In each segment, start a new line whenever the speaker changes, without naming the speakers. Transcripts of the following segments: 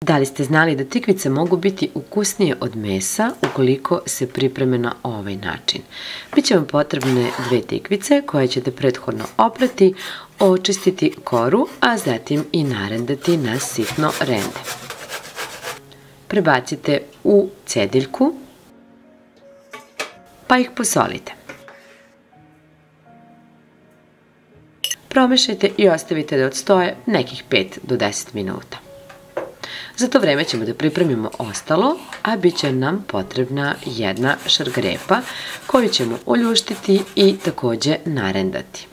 Da li ste znali da tikvice mogu biti ukusnije od mesa ukoliko se pripreme na ovaj način? Biće vam potrebne 2 tikvice koje ćete prethodno oprati, očistiti koru, a zatim i narendati na sitno rende. Prebacite u cediljku, pa ih posolite. Promešajte i ostavite da odstoje nekih 5 do 10 minuta. Za to vreme ćemo da pripremimo ostalo, a bit će nam potrebna jedna šargarepa koju ćemo oljuštiti i takođe narendati.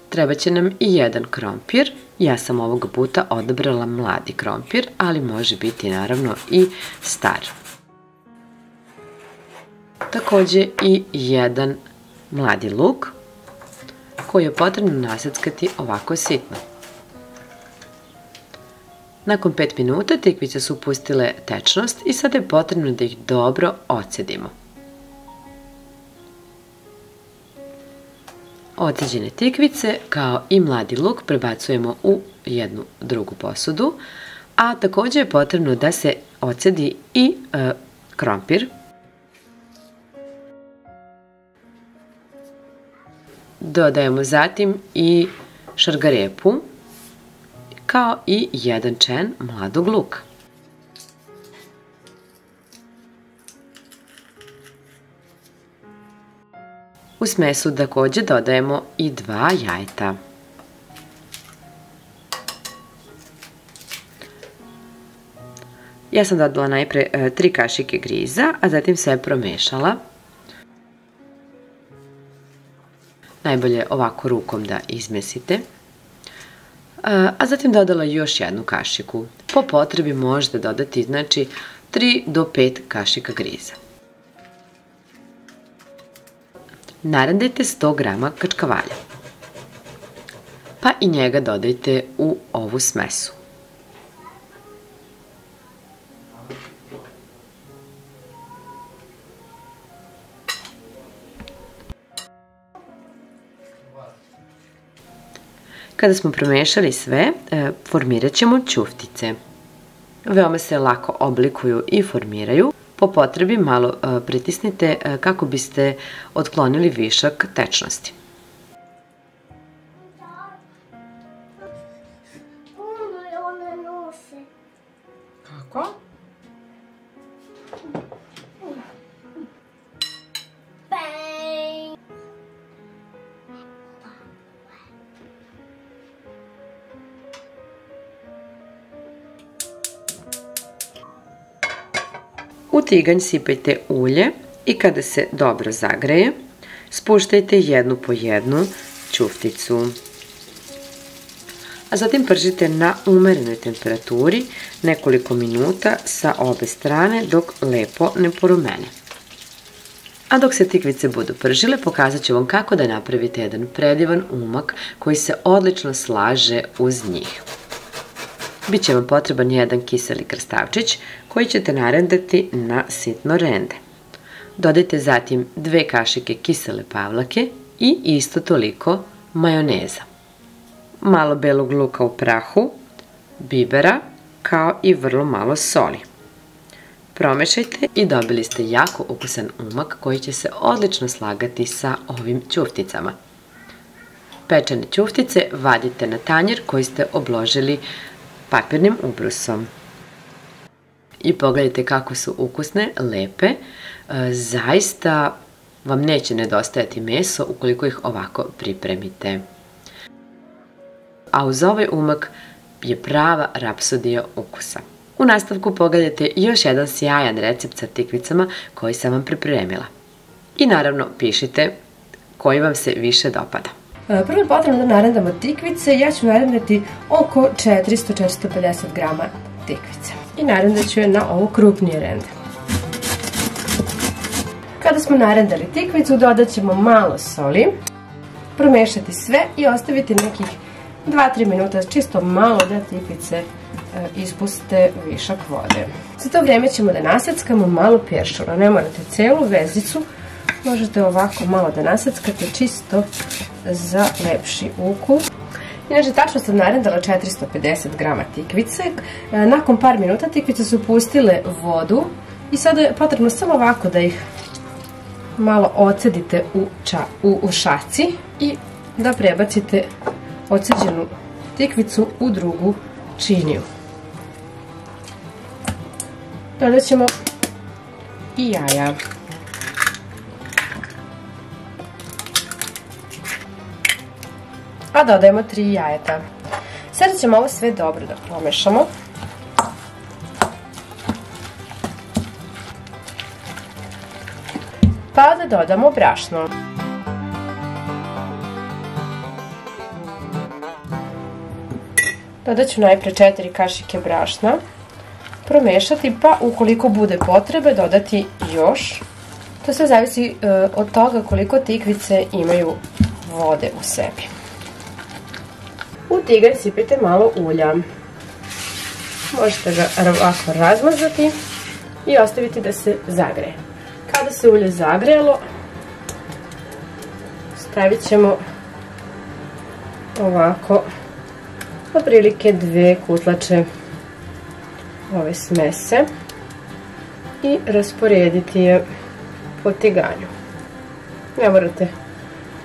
Treba će nam i jedan krompir. Ja sam ovoga puta odabrala mladi krompir, ali može biti naravno i star. Takođe i jedan mladi luk koji je potrebno naseckati ovako sitno. Nakon 5 minuta tikvice su pustile tečnost i sada je potrebno da ih dobro ocedimo. Oceđene tikvice kao i mladi luk prebacujemo u jednu drugu posudu, a takođe je potrebno da se ocedi i krompir. Dodajemo zatim i šargarepu, kao i jedan čen mladog luka. U smesu takođe dodajemo i 2 jajeta. Ja sam dodala najpre 3 kašike griza, a zatim sve promešala. Najbolje ovako rukom da izmesite. A zatim dodala još jednu kašiku. Po potrebi možete dodati znači 3 do 5 kašika griza. Narendajte 100 g kačkavalja. Pa i njega dodajte u ovu smesu. Kada smo promešali sve, formirat ćemo ćuftice. Veoma se lako oblikuju i formiraju. Po potrebi malo pritisnite kako biste otklonili višak tečnosti.
Kako?
U tiganj sipajte ulje i kada se dobro zagreje, spuštajte jednu po jednu ćufticu. A zatim pržite na umerenoj temperaturi nekoliko minuta sa obe strane dok lepo ne porumene. A dok se tikvice budu pržile, pokazat ću vam kako da napravite jedan predivan umak koji se odlično slaže uz njih. Biće vam potreban jedan kiseli krastavčić koji ćete narendati na sitno rende. Dodajte zatim 2 kašike kisele pavlake i isto toliko majoneza. Malo belog luka u prahu, bibera, kao i vrlo malo soli. Promešajte i dobili ste jako ukusan umak koji će se odlično slagati sa ovim ćufticama. Pečene ćuftice vadite na tanjir koji ste obložili papirnim ubrusom. I pogledajte kako su ukusne, lepe. Zaista vam neće nedostajati meso ukoliko ih ovako pripremite. A uz ovaj umak je prava rapsodija ukusa. U nastavku pogledajte još jedan sjajan recept sa tikvicama koji sam vam pripremila. I naravno pišite koji vam se više dopada.
Prvo je potrebno da narendamo tikvice. Ja ću narendati oko 400-450 g tikvice. I narendat ću je na ovo krupnije rende. Kada smo narendali tikvicu, dodat ćemo malo soli, promešati sve i ostaviti nekih 2-3 minuta, čisto malo da tikvice ispuste višak vode. Za to vreme ćemo da naseckamo malo peršuna. Ne morate celu vezicu, možete ovako malo da naseckate čisto za lepši ukus. Inače, tačno sam narendala 450 grama tikvice. Nakon par minuta tikvice su pustile vodu i sada je potrebno samo ovako da ih malo ocedite u šaci i da prebacite oceđenu tikvicu u drugu činiju. Dodat ćemo i jaja. A dodajemo 3 jajeta. Sada ćemo ovo sve dobro da pomešamo. Pa da dodamo brašno. Dodat ću najpre 4 kašike brašna. Promešati, pa ukoliko bude potrebe dodati još. To sve zavisi od toga koliko tikvice imaju vode u sebi. U tigar sipite malo ulja. Možete ga ovako razmazati i ostaviti da se zagreje. Kada se ulje zagrejalo, stavit ćemo ovako otprilike 2 kutlače ove smese i rasporediti je po tiganju. Ne morate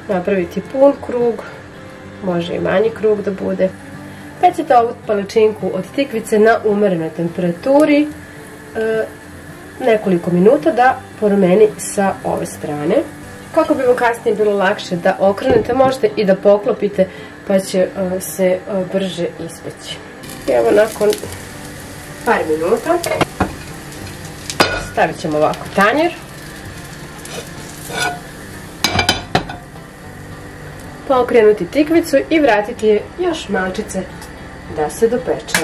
napraviti pun krug, može i manji krug da bude. Pecite ovu palačinku od tikvice na umerenoj temperaturi nekoliko minuta da porumeni sa ove strane. Kako bi vam kasnije bilo lakše da okrenete, možete i da poklopite pa će se brže ispeći. Evo, nakon par minuta stavit ćemo ovako tanjir, pa okrenuti tikvicu i vratiti je još malčice da se dopeče.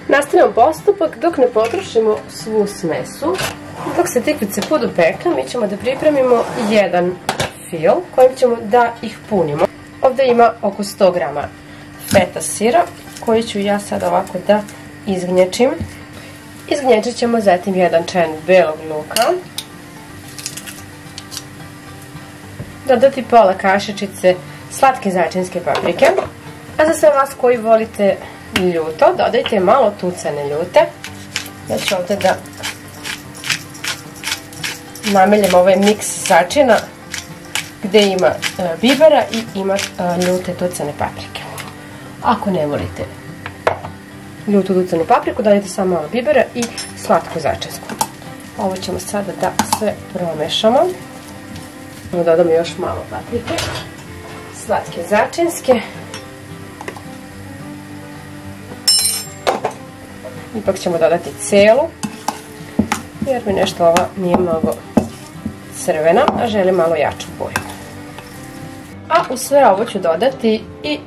Nastavljamo postupak dok ne potrošimo svu smesu. Dok se tikvice budu pekle, mi ćemo da pripremimo jedan fil kojim ćemo da ih punimo. Ovdje ima oko 100 grama feta sira koji ću ja sad ovako da izgnječim. Izgnječit ćemo zatim jedan čajan belog luka. Dodati pola kašičice slatke začinske paprike. A za sve vas koji volite ljuto, dodajte malo tucane ljute. Ja ću ovdje da nameljem ovaj miks začina gdje ima bibera i ima ljute tucane paprike. Ako ne volite ljutu tucanu papriku, dodajte samo malo bibera i slatku začinsku. Ovo ćemo sada da sve promešamo. Dodamo još malo paprike, slatke začinske. Ipak ćemo dodati celu, jer mi nešto ova nije mnogo crvena, a želim malo jaču boju. A u sve ovo ću dodati i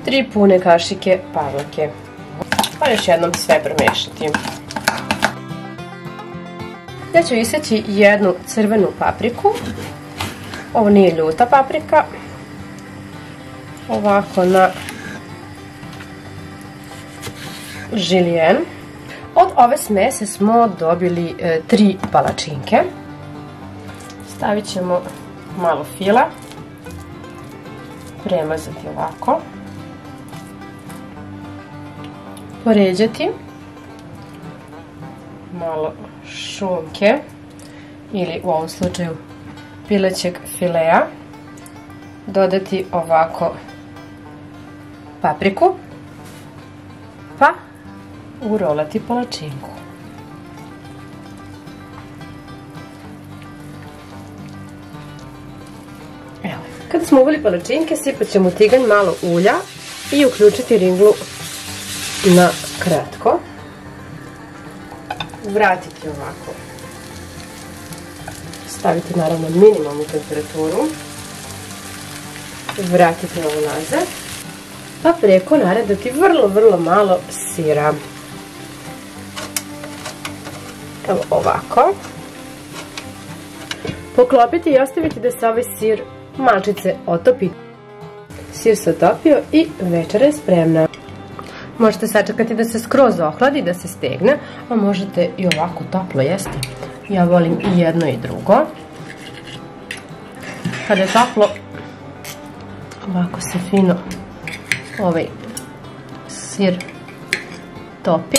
3 pune kašike paprike. Pa još jednom sve promešati. Ja ću iseći jednu crvenu papriku. Ovo nije ljuta paprika. Ovako na žilijen. Od ove smese smo dobili 3 palačinke. Stavit ćemo malo fila. Premazati ovako. Poređati. Malo šunke ili u ovom slučaju pilećeg filea. Dodati ovako papriku. Pa urolati palačinku. Evo, kada smo uveli palačinke, sipat ćemo u tiganj malo ulja i uključiti ringlu na kratko. Vratiti ovako. Staviti naravno minimalnu temperaturu. Vratiti ovo nazad. Pa preko naredati vrlo malo sira. Evo ovako. Poklopiti i ostaviti da se ovaj sir malčice otopi. Sir se otopio i večera je spremna. Možete sačekati da se skroz ohladi, da se stegne, a možete i ovako toplo jesti. Ja volim i jedno i drugo. Kada je toplo, ovako se fino ovaj sir topi.